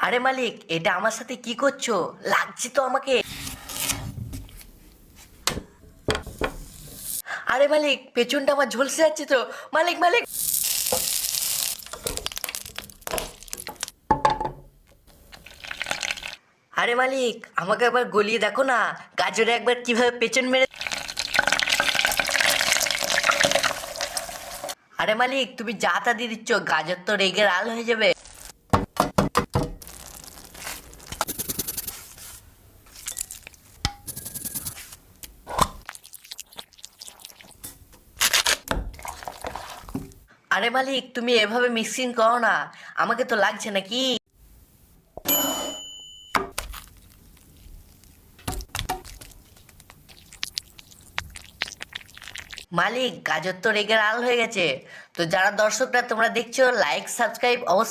আরে মালিক, এটা আমার সাথে কি করছো? লাগছে তো আমাকে। আরে মালিক, পেছনটা আমার ঝলসে যাচ্ছে তো। মালিক মালিক। আরে মালিক, আমাকে একবার গলিয়ে দেখো না। গাজরে একবার কিভাবে পেছন মেরে। আরে মালিক, তুমি যা তা দিয়ে দিচ্ছ, গাজর তো রেগে লাল হয়ে যাবে। আরে মালিক, তুমি এভাবে মিক্সিং করো না। আমাকে তো লাগছে নাকি। মালিক, গাজর তো রেগে লাল হয়ে গেছে। তো যারা দর্শকরা তোমরা দেখছো, লাইক সাবস্ক্রাইব অবশ্যই।